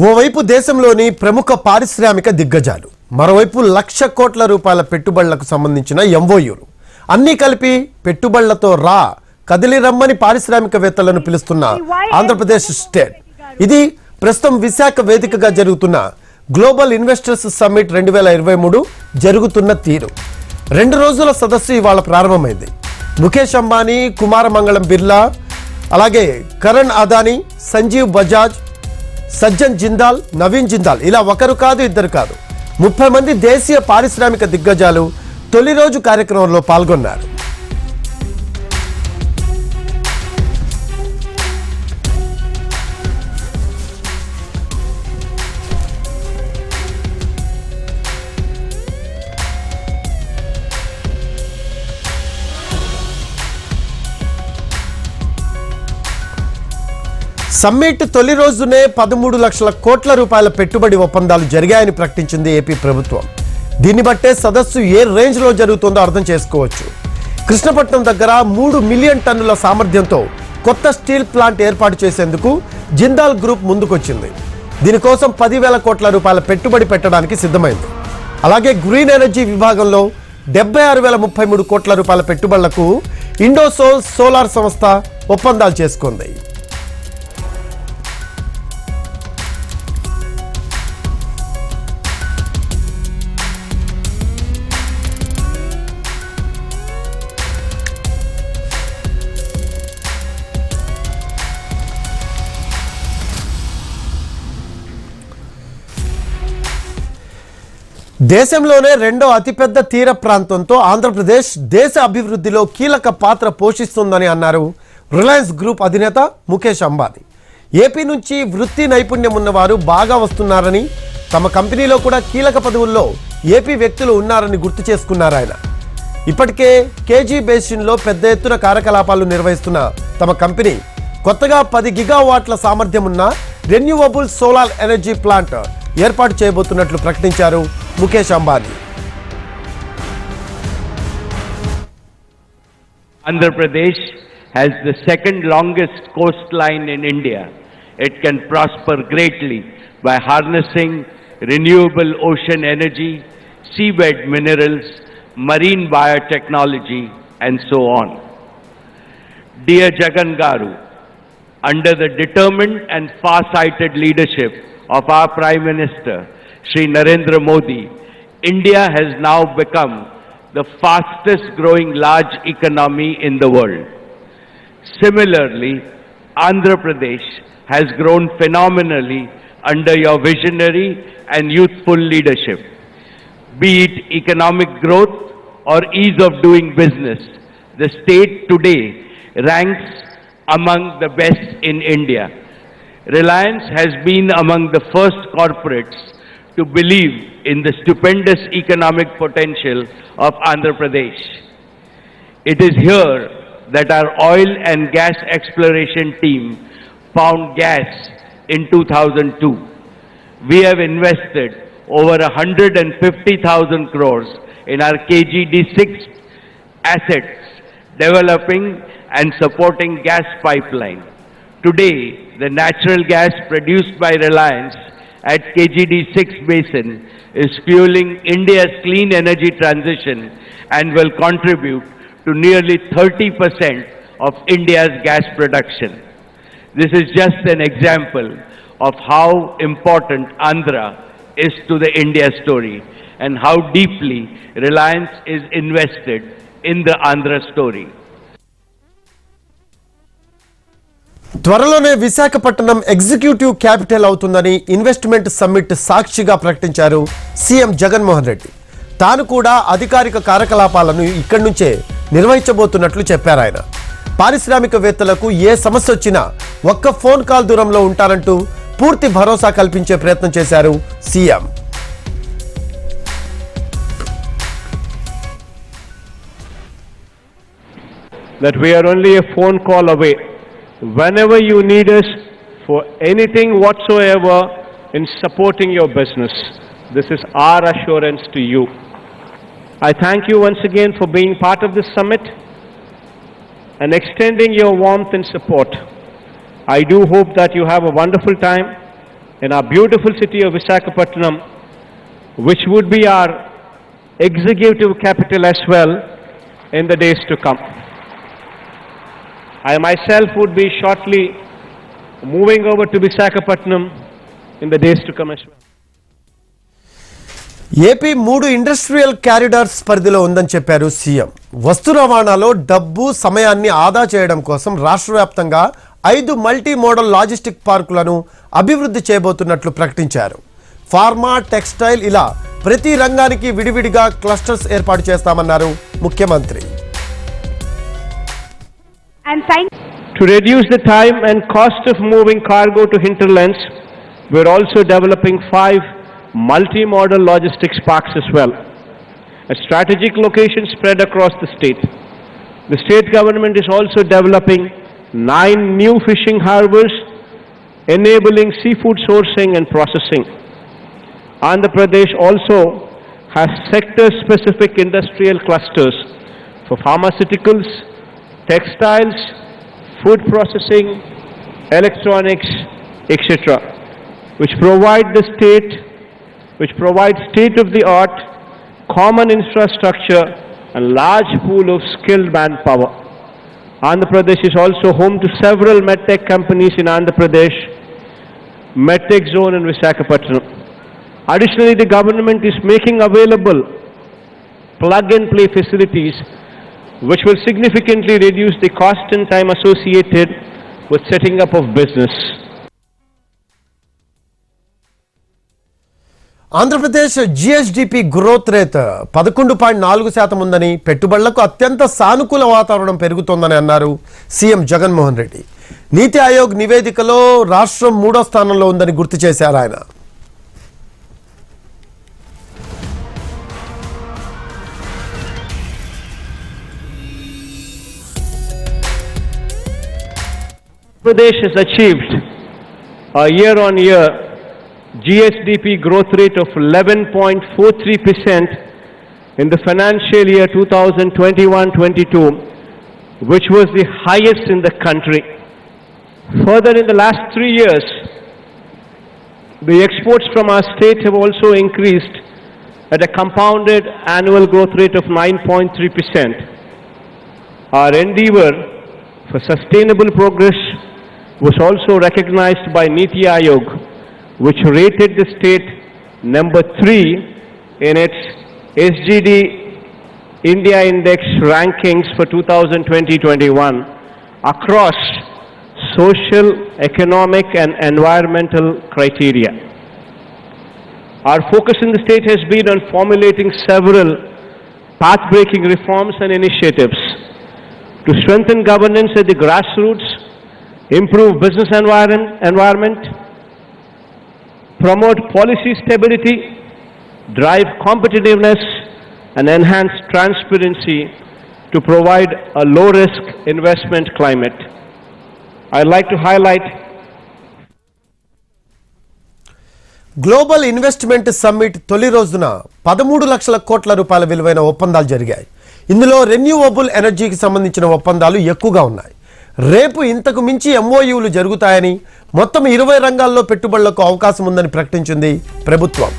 ఓవైపు దేశంలోని ప్రముఖ పారిశ్రామిక దిగ్గజాలు, మరోవైపు లక్ష కోట్ల రూపాయల పెట్టుబడులకు సంబంధించిన ఎంఓయూలు అన్నీ కలిపి పెట్టుబడులతో కదిలి రమ్మని పారిశ్రామికవేత్తలను పిలుస్తున్న ఆంధ్రప్రదేశ్ స్టేట్. ఇది ప్రస్తుతం విశాఖ వేదికగా జరుగుతున్న గ్లోబల్ ఇన్వెస్టర్స్ సమ్మిట్ 2023 జరుగుతున్న తీరు. 2 రోజుల సదస్సు ఇవాళ ప్రారంభమైంది. ముఖేష్ అంబానీ, కుమారమంగళం బిర్లా, అలాగే కరణ్ అదానీ, సంజీవ్ బజాజ్, సజ్జన్ జిందాల్, నవీన్ జిందాల్, ఇలా ఒకరు కాదు ఇద్దరు కాదు 30 మంది దేశీయ పారిశ్రామిక దిగ్గజాలు తొలి రోజు కార్యక్రమంలో పాల్గొన్నారు. సమ్మిట్ తొలి రోజునే 13 లక్షల కోట్ల రూపాయల పెట్టుబడి ఒప్పందాలు జరిగాయని ప్రకటించింది ఏపీ ప్రభుత్వం. దీన్ని బట్టే సదస్సు ఏ రేంజ్లో జరుగుతుందో అర్థం చేసుకోవచ్చు. కృష్ణపట్నం దగ్గర 3 మిలియన్ టన్నుల సామర్థ్యంతో కొత్త స్టీల్ ప్లాంట్ ఏర్పాటు చేసేందుకు జిందాల్ గ్రూప్ ముందుకొచ్చింది. దీనికోసం 10,000 కోట్ల రూపాయల పెట్టుబడి పెట్టడానికి సిద్ధమైంది. అలాగే గ్రీన్ ఎనర్జీ విభాగంలో 76,033 కోట్ల రూపాయల పెట్టుబడులకు ఇండోసోల్ సోలార్ సంస్థ ఒప్పందాలు చేసుకుంది. దేశంలోనే రెండో అతిపెద్ద తీర ప్రాంతంతో ఆంధ్రప్రదేశ్ దేశ అభివృద్ధిలో కీలక పాత్ర పోషిస్తుందని అన్నారు రిలయన్స్ గ్రూప్ అధినేత ముఖేష్ అంబానీ. ఏపీ నుంచి వృత్తి నైపుణ్యం ఉన్నవారు బాగా వస్తున్నారని, తమ కంపెనీలో కూడా కీలక పదవుల్లో ఏపీ వ్యక్తులు ఉన్నారని గుర్తు చేసుకున్నారు ఆయన. ఇప్పటికే కేజీ బేసిన్లో పెద్ద ఎత్తున కార్యకలాపాలు నిర్వహిస్తున్న తమ కంపెనీ కొత్తగా 10 గిగావాట్ల సామర్థ్యం ఉన్న రెన్యూవబుల్ సోలార్ ఎనర్జీ ప్లాంట్ ఏర్పాటు చేయబోతున్నట్లు ప్రకటించారు Mukesh Ambani. Andhra Pradesh has the second longest coastline in India. It can prosper greatly by harnessing renewable ocean energy, seabed minerals, marine biotechnology, and so on. Dear Jagan Garu, under the determined and far-sighted leadership of our Prime Minister, Shri Narendra Modi, India has now become the fastest growing large economy in the world. Similarly, Andhra Pradesh has grown phenomenally under your visionary and youthful leadership. Be it economic growth or ease of doing business, the state today ranks among the best in India. Reliance has been among the first corporates to believe in the stupendous economic potential of Andhra Pradesh. It is here that our oil and gas exploration team found gas in 2002. We have invested over 150,000 crores in our KGD6 assets, developing and supporting gas pipeline. Today, the natural gas produced by Reliance at KGD6 basin is fueling India's clean energy transition and will contribute to nearly 30% of India's gas production. This is just an example of how important Andhra is to the India story and how deeply Reliance is invested in the Andhra story. త్వరలోనే Visakhapatnam executive capital అవుతుందని investment summit సాక్షిగా ప్రకటించారు CM Jaganmohan Reddy. తాను కూడా అధికారిక కార్యకలాపాలను ఇక్కడి నుంచే నిర్వహించబోతున్నట్లు చెప్పారు ఆయన. పారిశ్రామికవేత్తలకు ఏ సమస్య వచ్చినా ఒక్క ఫోన్ కాల్ దూరంలో ఉంటారంటూ పూర్తి భరోసా కల్పించే ప్రయత్నం చేశారు CM. That we are only a phone call away. Whenever you need us for anything whatsoever in supporting your business, this is our assurance to you. I thank you once again for being part of this summit and extending your warmth and support. I do hope that you have a wonderful time in our beautiful city of Visakhapatnam, which would be our executive capital as well in the days to come. I myself would be shortly moving over to Visakhapatnam in the days to come as well. AP 3 industrial corridors పరిధిలో ఉందని చెప్పారు CM. వస్తు రవాణాలో డబ్బు సమయాన్ని ఆదా చేయడం కోసం రాష్ట్ర వ్యాప్తంగా 5 మల్టీ మోడల్ లాజిస్టిక్ పార్కులను అభివృద్ధి చేయబోతున్నట్లు ప్రకటించారు. ఫార్మా, టెక్స్టైల్ ఇలా ప్రతి రంగానికి విడివిడిగా క్లస్టర్స్ ఏర్పాటు చేస్తామన్నారు ముఖ్యమంత్రి. To reduce the time and cost of moving cargo to hinterlands, we're also developing 5 multi-modal logistics parks as well, at strategic locations spread across the state. The state government is also developing 9 new fishing harbors, enabling seafood sourcing and processing. Andhra Pradesh also has sector-specific industrial clusters for pharmaceuticals, textiles, food processing, electronics, etc., which provide state-of-the-art common infrastructure and large pool of skilled manpower. Andhra Pradesh is also home to several medtech companies in Andhra Pradesh, medtech zone in Visakhapatnam. Additionally, the government is making available plug-and-play facilities which will significantly reduce the cost and time associated with setting up of business. Andhra Pradesh GSDP growth rate 11.4% ఉందని, పెట్టుబడులకు అత్యంత సానుకూల వాతావరణం పెరుగుతోందని అన్నారు CM Jaganmohan Reddy. నీతి ఆయోగ్ నివేదికలో రాష్ట్రం 3వ స్థానంలో ఉందని గుర్తు చేశారు ఆయన. Pradesh has achieved a year-on-year GSDP growth rate of 11.43% in the financial year 2021-22, which was the highest in the country. Further, in the last 3 years, the exports from our state have also increased at a compounded annual growth rate of 9.3%. Our endeavor for sustainable progress was also recognized by Niti Aayog, which rated the state number 3 in its SGD India Index rankings for 2020-21 across social, economic and environmental criteria. Our focus in the state has been on formulating several path-breaking reforms and initiatives to strengthen governance at the grassroots, improve business environment, promote policy stability, drive competitiveness, and enhance transparency to provide a low-risk investment climate. I'd like to highlight global investment summit తొలి రోజున 13 లక్షల కోట్ల రూపాయల విలువైన ఒప్పందాలు జరిగాయి. ఇందులో renewable ఎనర్జీకి సంబంధించిన ఒప్పందాలు ఎక్కువగా ఉన్నాయి. రేపు ఇంతకు మించి ఎంఓయూలు జరుగుతాయని, మొత్తం 20 రంగాల్లో పెట్టుబడులకు అవకాశం ఉందని ప్రకటించింది ప్రభుత్వం.